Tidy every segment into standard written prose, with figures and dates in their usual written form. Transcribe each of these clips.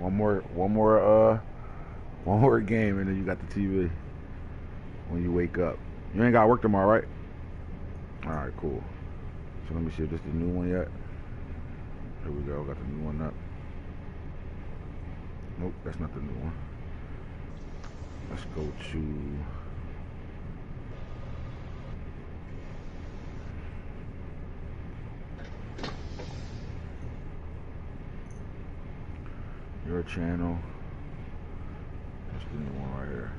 one more game, and then you got the TV when you wake up. You ain't got to work tomorrow, right? All right, cool. So let me see if this is the new one yet. Here we go. Got the new one up. Nope, that's not the new one. Let's go to your channel. That's the new one right here.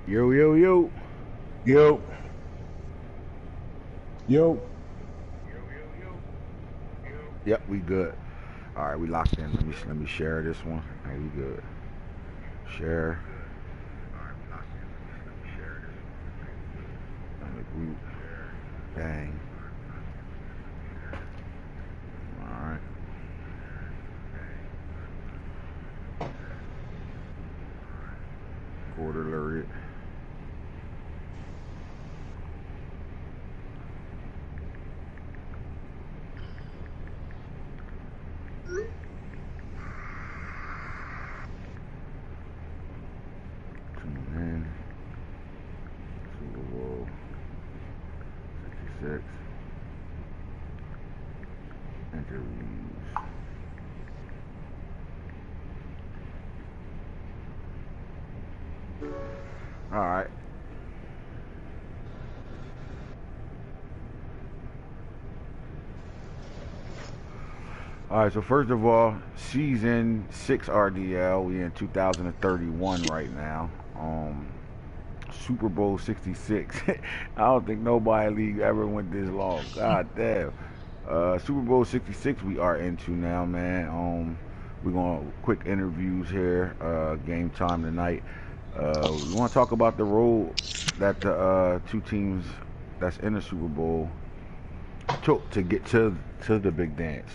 Yo, yo, yo. Yo. Yo. Yep, we good. All right, we locked in. Let me share this one. Hey, we good. Share. And the group. Bang. All right. Quarter alert. Tune in. Super Bowl 66. Interviews. All right. All right, so first of all, season 6 RDL. We in 2031 right now. Super Bowl 66. I don't think nobody league ever went this long. God damn. Super Bowl 66 we are into now, man. We're going to quick interviews here. Game time tonight. We want to talk about the role that the two teams that's in the Super Bowl took to get to the big dance.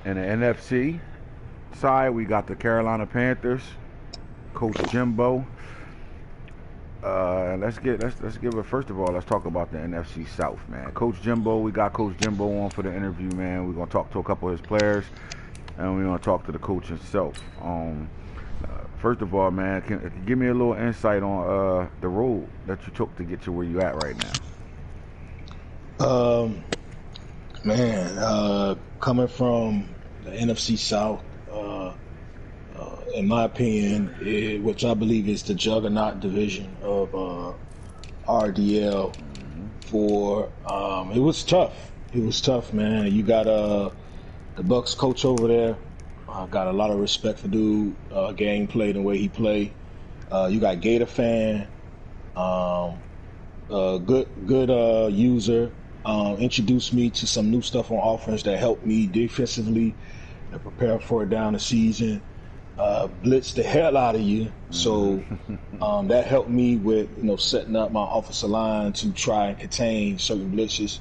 In the NFC side, we got the Carolina Panthers, Coach Jimbo. Let's give it. First of all, let's talk about the NFC South, man. Coach Jimbo, we got Coach Jimbo on for the interview, man. We're gonna talk to a couple of his players, and we're gonna talk to the coach himself. First of all, man, give me a little insight on the road that you took to get to where you at right now. Coming from the NFC South, in my opinion, which I believe is the juggernaut division of RDL4, it was tough. It was tough, man. You got the Bucks coach over there. Got a lot of respect for dude, gameplay, the way he play. You got Gator fan, good user. Introduced me to some new stuff on offense that helped me defensively to prepare for it down the season. Blitzed the hell out of you, so that helped me with setting up my offensive line to try and contain certain blitzes.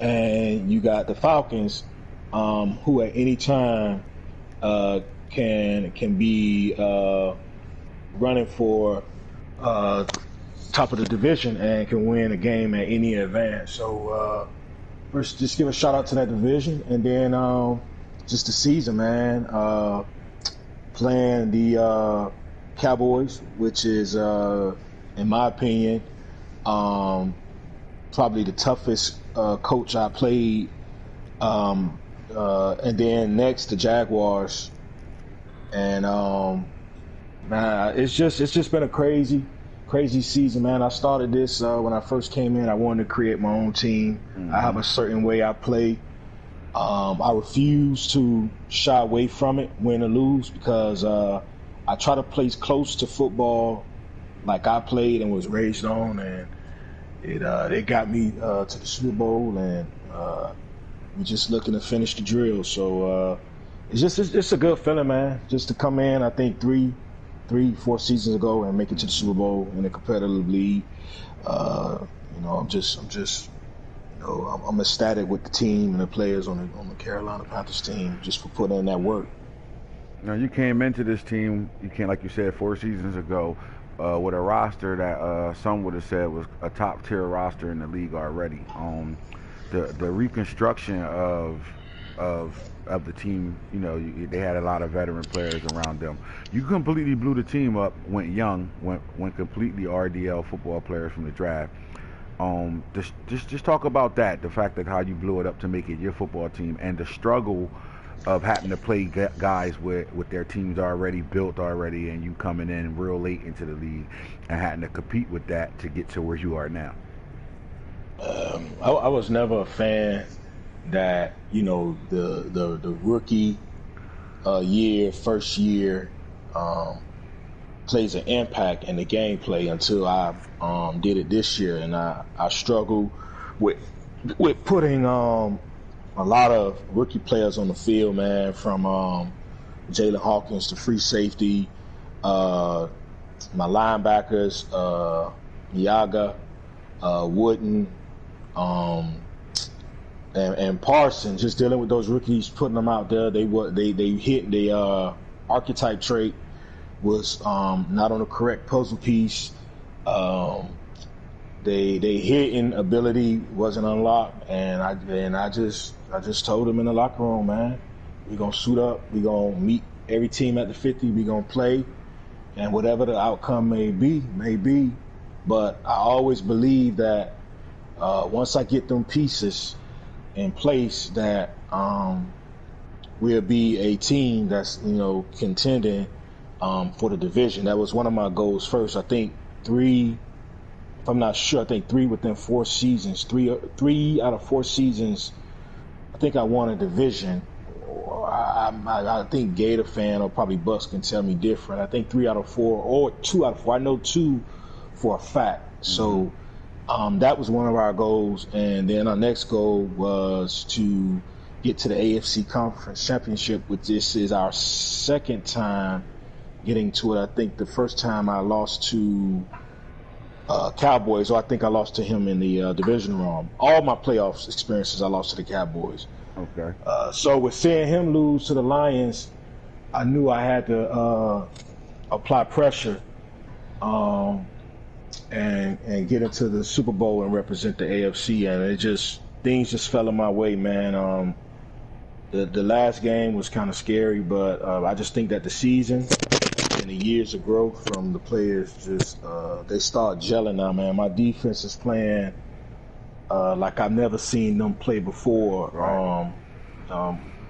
And you got the Falcons, who at any time can be running for top of the division and can win a game at any advance. So first, just give a shout out to that division, and then just the season, man. Playing the Cowboys, which is, in my opinion, probably the toughest coach I played. And then next, the Jaguars. And man, it's just been a crazy season, man. I started this when I first came in. I wanted to create my own team. I have a certain way I play. I refuse to shy away from it, win or lose, because I try to play close to football like I played and was raised on, and it got me to the Super Bowl, and we're just looking to finish the drill. So it's a good feeling, man, just to come in. I think 4 seasons ago and make it to the Super Bowl in a competitive league. I'm ecstatic with the team and the players on the Carolina Panthers team just for putting in that work. Now you came into this team, you came like you said 4 seasons ago, with a roster that some would have said was a top tier roster in the league already. The reconstruction of of the team, they had a lot of veteran players around them. You completely blew the team up, went young, went completely RDL football players from the draft. Just talk about that, the fact that how you blew it up to make it your football team, and the struggle of having to play guys with their teams already built already, and you coming in real late into the league and having to compete with that to get to where you are now. I was never a fan that the rookie first year plays an impact in the gameplay until I did it this year, and I struggled with putting a lot of rookie players on the field, man, from Jalen Hawkins to free safety, my linebackers, Yaga, Wooden, and Parsons, just dealing with those rookies, putting them out there. They hit the archetype trait was not on the correct puzzle piece. They hitting ability wasn't unlocked, and I just told them in the locker room, man, we gonna suit up, we gonna meet every team at the 50, we gonna play, and whatever the outcome may be. But I always believe that once I get them pieces in place, that we'll be a team that's contending for the division. That was one of my goals first. I think three. If I'm not sure, I think three within 4 seasons. Three out of 4 seasons. I think I won a division. I think Gator fan or probably Bucks can tell me different. I think 3 out of 4 or 2 out of 4. I know 2 for a fact. So that was one of our goals. And then our next goal was to get to the AFC Conference Championship, which this is our second time getting to it. I think the first time I lost to Cowboys, or I think I lost to him in the division round. All my playoffs experiences, I lost to the Cowboys. Okay. So with seeing him lose to the Lions, I knew I had to apply pressure and get into the Super Bowl and represent the AFC. And things just fell in my way, man. The last game was kind of scary, but I just think that the season and the years of growth from the players they start gelling now, man. My defense is playing like I've never seen them play before. Right.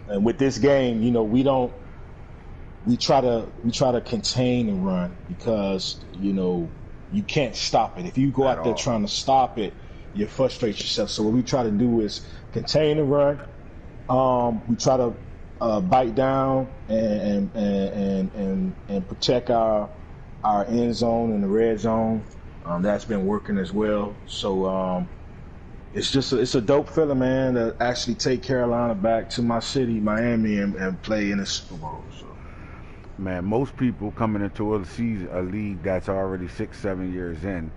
And with this game, we try to contain and run, because you can't stop it. If you go out there trying to stop it, you frustrate yourself. So what we try to do is contain and run. We try to bite down and protect our end zone and the red zone. That's been working as well. So it's a dope feeling, man, to actually take Carolina back to my city, Miami, and play in the Super Bowl. So. Man, most people coming into a league that's already 6-7 years in,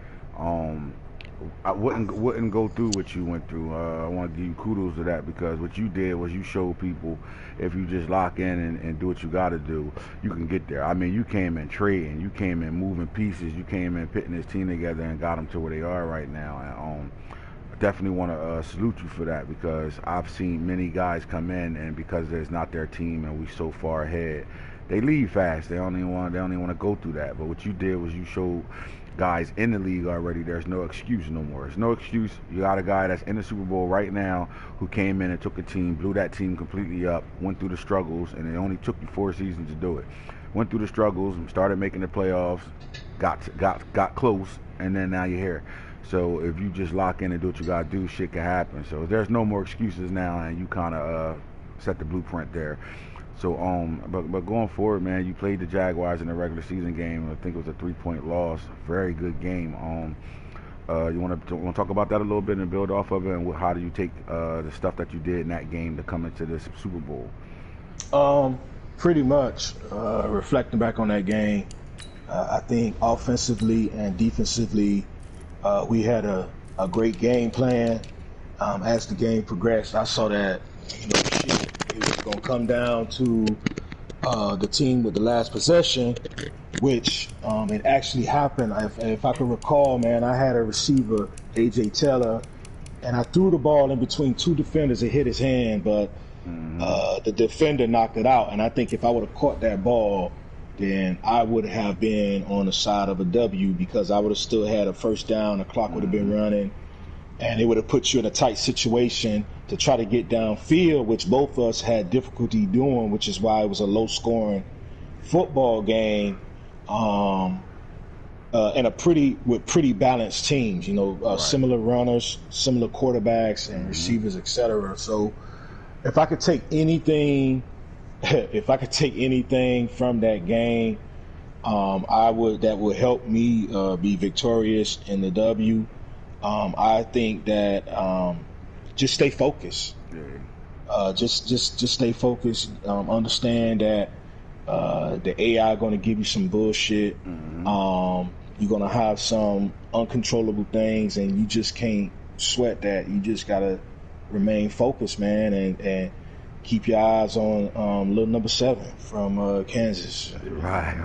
I wouldn't go through what you went through. I want to give you kudos to that, because what you did was you showed people, if you just lock in and do what you got to do, you can get there. I mean, you came in trading, you came in moving pieces, you came in putting this team together and got them to where they are right now. And I definitely want to salute you for that, because I've seen many guys come in, and because it's not their team and we so far ahead, they leave fast. They don't even want to go through that. But what you did was you showed guys in the league already there's no excuse no more. There's no excuse. You got a guy that's in the Super Bowl right now who came in and took a team, blew that team completely up, went through the struggles, and it only took you 4 seasons to do it. Went through the struggles, started making the playoffs, got close, and then now you're here. So if you just lock in and do what you got to do, shit can happen. So there's no more excuses now, and you kind of set the blueprint there. So, but going forward, man, you played the Jaguars in a regular season game. I think it was a 3-point loss. Very good game. You want to talk about that a little bit and build off of it, and how do you take the stuff that you did in that game to come into this Super Bowl? Pretty much reflecting back on that game, I think offensively and defensively, we had a great game plan. As the game progressed, I saw that it was going to come down to the team with the last possession, which it actually happened. If I can recall, man, I had a receiver, A.J. Taylor, and I threw the ball in between two defenders. It hit his hand, but the defender knocked it out. And I think if I would have caught that ball, then I would have been on the side of a W, because I would have still had a first down. The clock would have been running, and it would have put you in a tight situation to try to get downfield, which both of us had difficulty doing, which is why it was a low-scoring football game, and with pretty balanced teams. Similar runners, similar quarterbacks, and receivers, etc. So, if I could take anything from that game, that would help me be victorious in the W. I think that just stay focused. Just stay focused. Understand that the AI going to give you some bullshit. You're going to have some uncontrollable things, and you just can't sweat that. You just got to remain focused, man, and keep your eyes on little number 7 from Kansas. Right.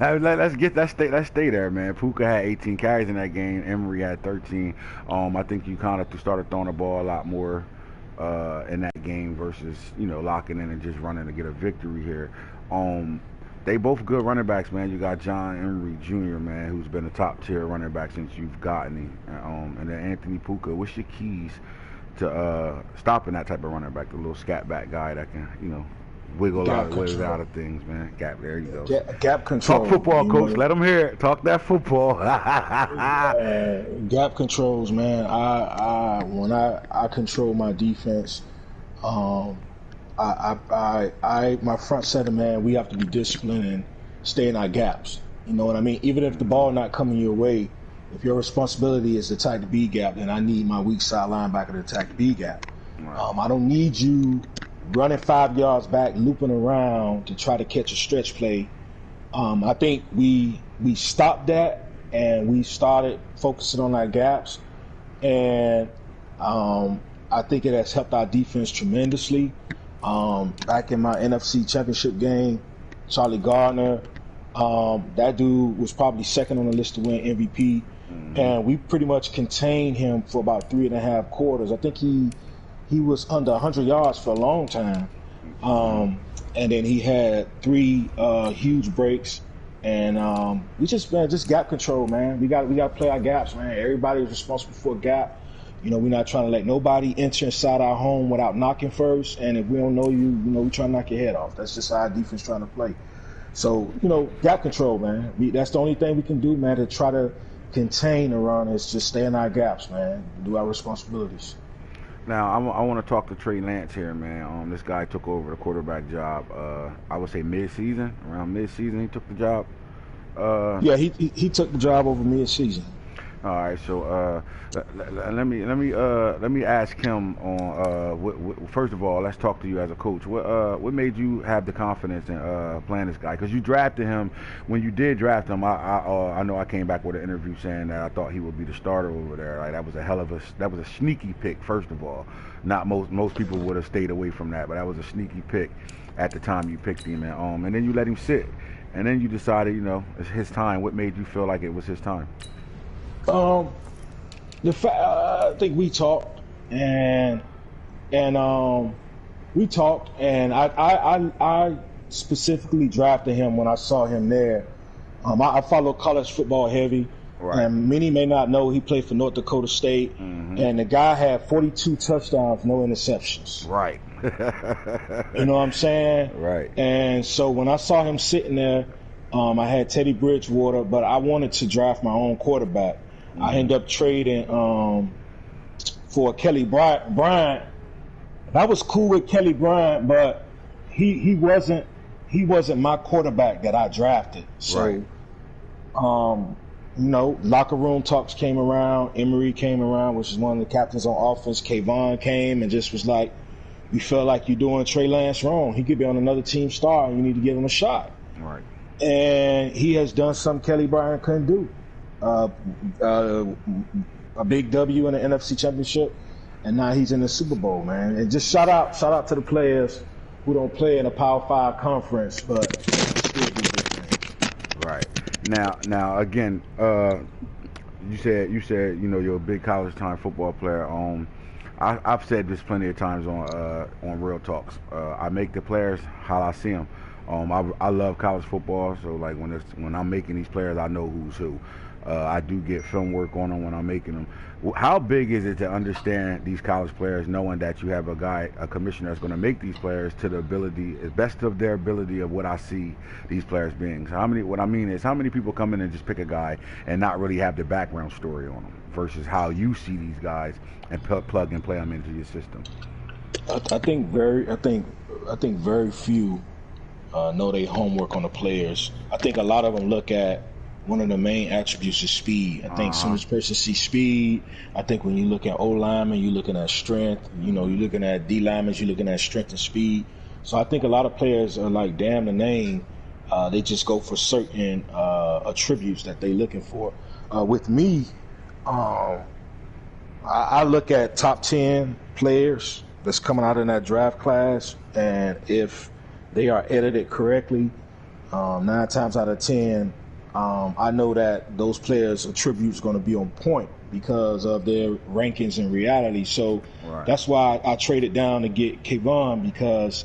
Let's stay there, man. Puka had 18 carries in that game. Emery had 13. I think you kind of started throwing the ball a lot more in that game versus locking in and just running to get a victory here. They both good running backs, man. You got John Emery Jr., man, who's been a top tier running back since you've gotten him. And then Anthony Puka. What's your keys to stopping that type of running back, the little scat back guy that can, wiggle out of things, man? There you go. Gap control. Talk football, coach. Let them hear it. Talk that football. Gap controls, man. When I control my defense, my front seven, man, we have to be disciplined and stay in our gaps. You know what I mean? Even if the ball not coming your way, if your responsibility is to attack the B gap, then I need my weak side linebacker to attack the B gap. Right. I don't need you running 5 yards back, looping around to try to catch a stretch play. I think we stopped that, and we started focusing on our gaps, and I think it has helped our defense tremendously. Back in my NFC Championship game, Charlie Gardner, that dude was probably second on the list to win MVP, and we pretty much contained him for about 3.5 quarters. I think he was under 100 yards for a long time, and then he had 3 huge breaks, and we just gap control, man. We got to play our gaps, man. Everybody is responsible for a gap. We're not trying to let nobody enter inside our home without knocking first, and if we don't know you, we try to knock your head off. That's just how our defense trying to play. So, gap control, man. That's the only thing we can do, man, to try to contain the run, is just stay in our gaps, man, do our responsibilities. Now, I want to talk to Trey Lance here, man. This guy took over the quarterback job, I would say around mid-season he took the job. Yeah, he took the job over mid-season. All right, so let me ask him on. First of all, let's talk to you as a coach. What made you have the confidence in playing this guy? Because you drafted him. When you did draft him, I know I came back with an interview saying that I thought he would be the starter over there. Like, that was a sneaky pick. First of all, not most people would have stayed away from that, but that was a sneaky pick at the time you picked him, and then you let him sit, and then you decided it's his time. What made you feel like it was his time? I think we talked, and I specifically drafted him when I saw him there. I follow college football heavy, right. And many may not know he played for North Dakota State, and the guy had 42 touchdowns, no interceptions. Right. You know what I'm saying? Right. And so when I saw him sitting there, I had Teddy Bridgewater, but I wanted to draft my own quarterback. I ended up trading for Kelly Bryant. I was cool with Kelly Bryant, but he wasn't my quarterback that I drafted. So, right. Locker room talks came around. Emery came around, which is one of the captains on offense. Kayvon came and just was like, "We feel like you're doing Trey Lance wrong. He could be on another team star, and you need to give him a shot." Right. And he has done something Kelly Bryant couldn't do. A big W in the NFC Championship, and now he's in the Super Bowl, man. And just shout out to the players who don't play in a Power 5 conference, but still do big things. Right. Now again, you said you're a big college time football player. I've said this plenty of times on Real Talks. I make the players how I see them. I love college football, so like when I'm making these players, I know who's who. I do get film work on them when I'm making them. How big is it to understand these college players, knowing that you have a commissioner that's going to make these players to the ability, as best of their ability of what I see these players being? So what I mean is, how many people come in and just pick a guy and not really have the background story on them, versus how you see these guys and plug and play them into your system? I think very few know their homework on the players. I think a lot of them look at one of the main attributes is speed. I think some of this person see speed. I think when you look at O linemen, you're looking at strength. You know, you're looking at D linemen, you're looking at strength and speed. So I think a lot of players are like, damn the name. They just go for certain attributes that they're looking for. With me, I look at top 10 players that's coming out in that draft class, and if they are edited correctly, 9 times out of 10, I know that those players' attributes going to be on point because of their rankings in reality. So that's why I traded down to get Kayvon, because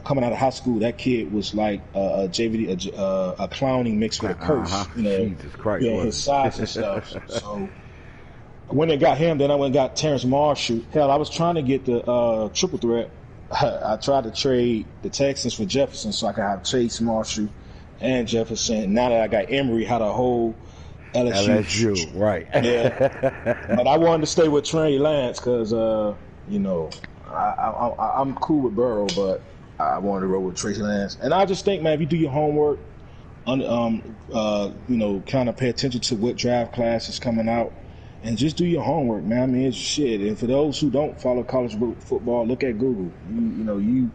coming out of high school, that kid was like a JVD, a clowning mixed with a curse. You know, Jesus Christ, his size and stuff. So when they got him, then I went and got Terrence Marshall. Hell, I was trying to get the triple threat. I tried to trade the Texans for Jefferson so I could have Chase, Marshall, and Jefferson. Now that I got Emory, had a whole LSU, right? Yeah, but I wanted to stay with Trey Lance because you know, I'm cool with Burrow, but I wanted to roll with Trey Lance. And I just think, man, if you do your homework, you know, kind of pay attention to what draft class is coming out, and just do your homework, man. I mean, it's shit. And for those who don't follow college football, look at Google. You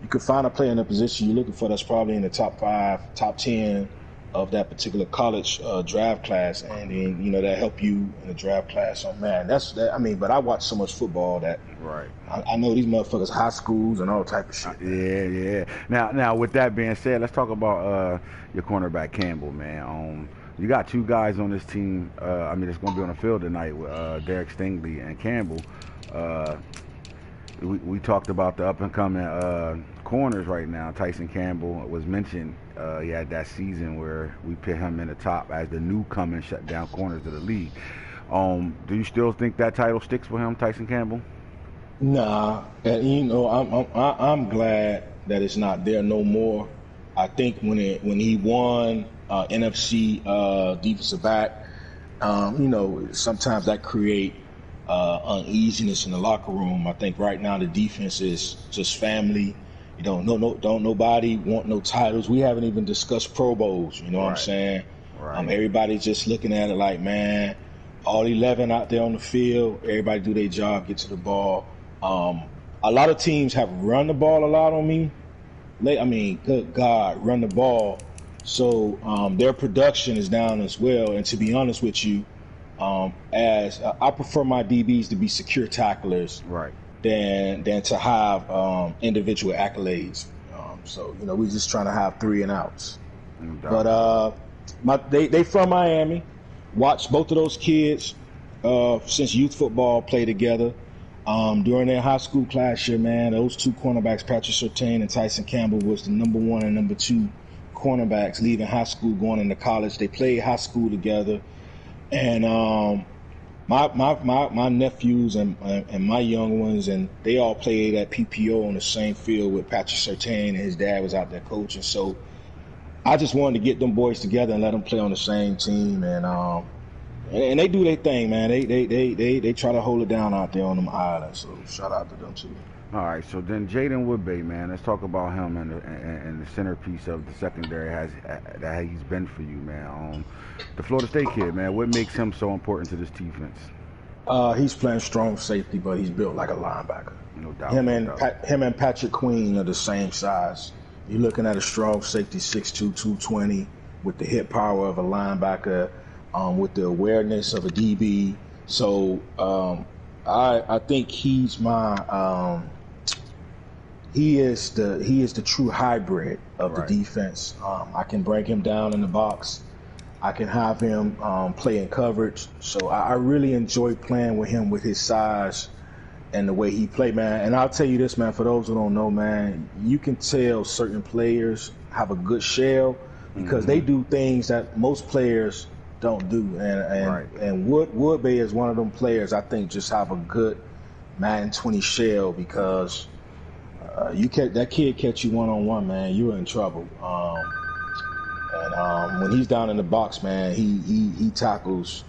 could find a player in a position you're looking for that's probably in the top 5, top 10 of that particular college draft class, and then, you know, that help you in the draft class on Madden. That's that. I mean, but I watch so much football that I know these motherfuckers high schools and all type of shit. Yeah. Now, with that being said, let's talk about your cornerback Campbell, man. You got 2 guys on this team. I mean, it's going to be on the field tonight with Derek Stingley and Campbell. We talked about the up-and-coming corners right now. Tyson Campbell was mentioned. He had that season where we put him in the top as the newcomer shut down corners of the league. Do you still think that title sticks for him, Tyson Campbell? Nah, and you know, I'm glad that it's not there no more. I think when he won NFC defensive back, you know, sometimes that create uneasiness in the locker room. I think right now the defense is just family. You don't nobody want no titles. We haven't even discussed Pro Bowls. You know what I'm saying? Right. Everybody's just looking at it like, man, all 11 out there on the field. Everybody do their job, get to the ball. A lot of teams have run the ball a lot on me. I mean, good God, run the ball. So their production is down as well. And to be honest with you, as I prefer my DBs to be secure tacklers, than to have individual accolades. So you know, we're just trying to have 3 and outs. But they from Miami. Watched both of those kids since youth football play together. During their high school class year, man, those 2 cornerbacks, Patrick Surtain and Tyson Campbell, was the number 1 and number 2 cornerbacks leaving high school, going into college. They played high school together. And my nephews and my young ones, and they all played at PPO on the same field with Patrick Surtain, and his dad was out there coaching. So I just wanted to get them boys together and let them play on the same team, and they do their thing, man. They try to hold it down out there on them islands. So shout out to them too. All right, so then Jaden Woodbay, man, let's talk about him and the centerpiece of the secondary that he's been for you, man. The Florida State kid, man, what makes him so important to this defense? He's playing strong safety, but he's built like a linebacker. No doubt. Him and Patrick Queen are the same size. You're looking at a strong safety, 6'2", 220, with the hit power of a linebacker, with the awareness of a DB. So I think he's my he is the true hybrid of the Right. defense. I can break him down in the box. I can have him play in coverage. So I really enjoy playing with him with his size and the way he play, man. And I'll tell you this, man, for those who don't know, man, you can tell certain players have a good shell because they do things that most players don't do. And Woodbay is one of them players I think just have a good Madden 20 shell because that kid catch you one-on-one, man, you're in trouble. When he's down in the box, man, he tackles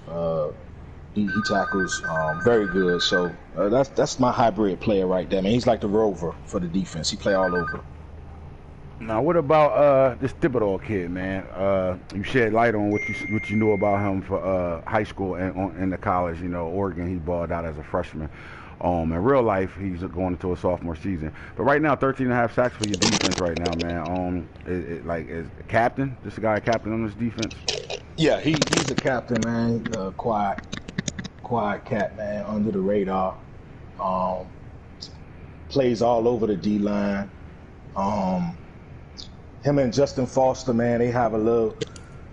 he tackles very good. So that's my hybrid player right there, man. He's like the rover for the defense. He play all over. Now, what about this Thibodeau kid, man? You shed light on what you knew about him for high school and in the college. You know, Oregon, he balled out as a freshman. In real life, he's going into a sophomore season. But right now, 13.5 sacks for your defense right now, man. Is a captain? This guy a captain on this defense? Yeah, he's a captain, man. Quiet cat, man, under the radar. Plays all over the D-line. Him and Justin Foster, man, they have a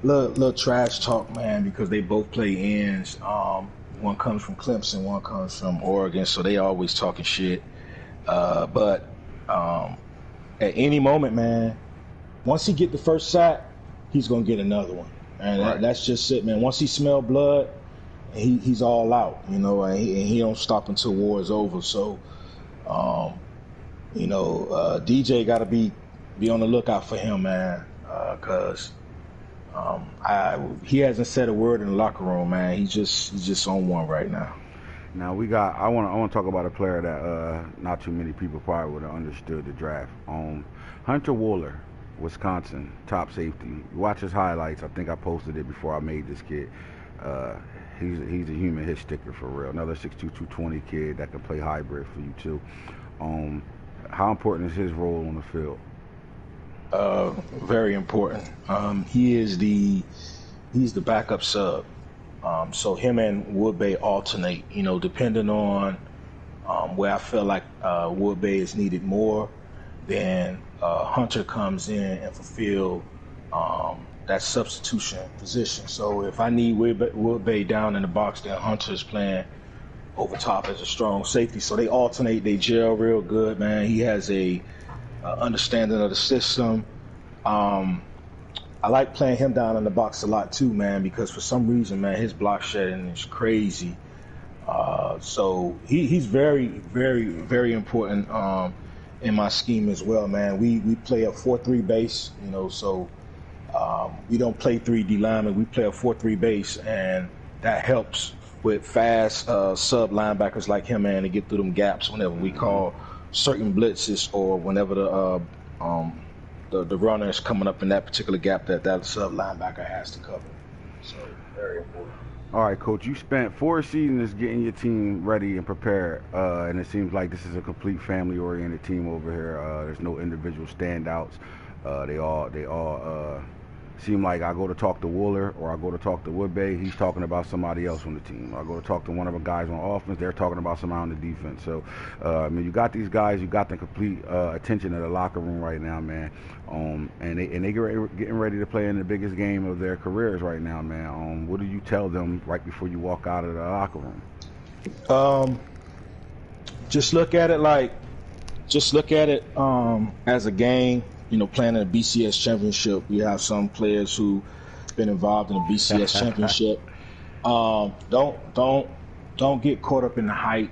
little trash talk, man, because they both play ends. One comes from Clemson, one comes from Oregon, so they always talking shit. But at any moment, man, once he get the first sack, he's gonna get another one, and that's just it, man. Once he smell blood, he's all out, you know, and he don't stop until war is over. So, DJ got to be on the lookout for him, man, because he hasn't said a word in the locker room, man. He's just on one right now. Now I want to talk about a player that not too many people probably would have understood the draft. Hunter Wooler, Wisconsin, top safety. You watch his highlights. I think I posted it before I made this kid. He's a human hit sticker for real. Another 6'2", 220 kid that can play hybrid for you too. How important is his role on the field? Very important. He's the backup sub. So him and Woodbay alternate, you know, depending on where I feel like Woodbay is needed more, then Hunter comes in and fulfill that substitution position. So if I need Woodbay down in the box, then Hunter's playing over top as a strong safety. So they alternate, they gel real good, man. He has a understanding of the system. I like playing him down in the box a lot too, man, because for some reason, man, his block shedding is crazy. So he's very, very, very important in my scheme as well, man. We play a 4-3 base, you know, so we don't play 3D linemen. We play a 4-3 base, and that helps with fast sub linebackers like him, man, to get through them gaps whenever we call certain blitzes or whenever the runner is coming up in that particular gap that sub linebacker has to cover. So very important. All right, Coach, you spent 4 seasons getting your team ready and prepared, and it seems like this is a complete family-oriented team over here. There's no individual standouts. They all seem like I go to talk to Wooler or I go to talk to Woodbay, he's talking about somebody else on the team. I go to talk to one of the guys on offense, they're talking about somebody on the defense. So, you got these guys, you got the complete attention of the locker room right now, man. And they getting ready to play in the biggest game of their careers right now, man. What do you tell them right before you walk out of the locker room? Just look at it as a game. You know, playing in a BCS championship, we have some players who been involved in the BCS championship. Don't get caught up in the hype.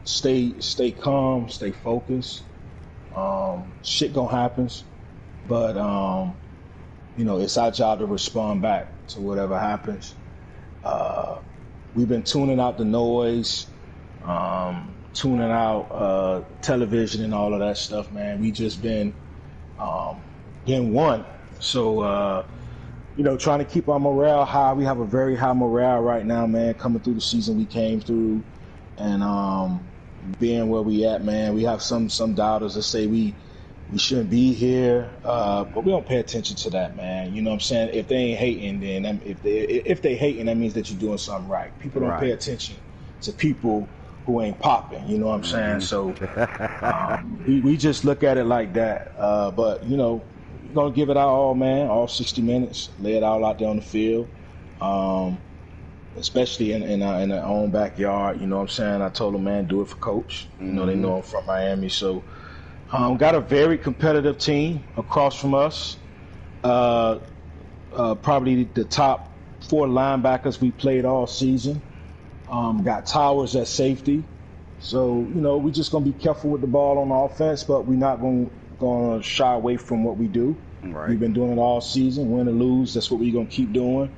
Stay calm, stay focused. Shit gonna happen, but it's our job to respond back to whatever happens. We've been tuning out the noise. Tuning out television and all of that stuff, man. We just been one. So, trying to keep our morale high. We have a very high morale right now, man, coming through the season we came through. And being where we at, man, we have some doubters that say we shouldn't be here. But we don't pay attention to that, man. You know what I'm saying? If they ain't hating, then if they hating, that means that you're doing something right. People don't pay attention to people who ain't popping. You know what I'm saying? So Mm-hmm. we just look at it like that. But you know, we're gonna give it our all, man. All 60 minutes, lay it all out there on the field. Um, Especially in our own backyard. You know what I'm saying? I told them, man, do it for coach. You know, they Mm-hmm. know I'm from Miami. So got a very competitive team across from us. Uh, Probably the top 4 linebackers we played all season. Got Towers at safety. So, you know, we're just going to be careful with the ball on offense, but we're not going to shy away from what we do. Right. We've been doing it all season, win or lose. That's what we're going to keep doing.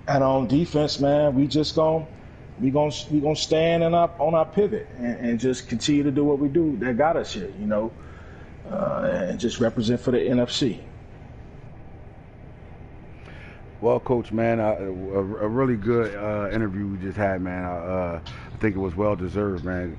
And on defense, man, we gonna stand on our pivot and just continue to do what we do. That got us here, you know, and just represent for the NFC. Well, Coach, man, a really good interview we just had, man. I think it was well deserved, man.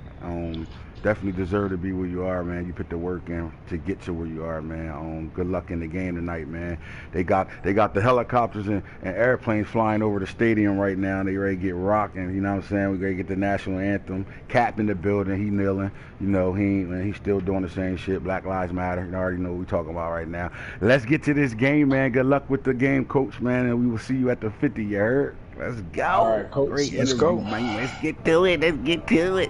Definitely deserve to be where you are, man. You put the work in to get to where you are, man. Good luck in the game tonight, man. They got the helicopters and airplanes flying over the stadium right now. They ready to get rocking. You know what I'm saying? We ready to get the national anthem. Cap in the building. He kneeling. You know, he's still doing the same shit. Black Lives Matter. You already know what we talking about right now. Let's get to this game, man. Good luck with the game, Coach, man. And we will see you at the 50. You heard? Let's All go. right, coach, Great let's interview, go. man. Let's get to it. Let's get to it.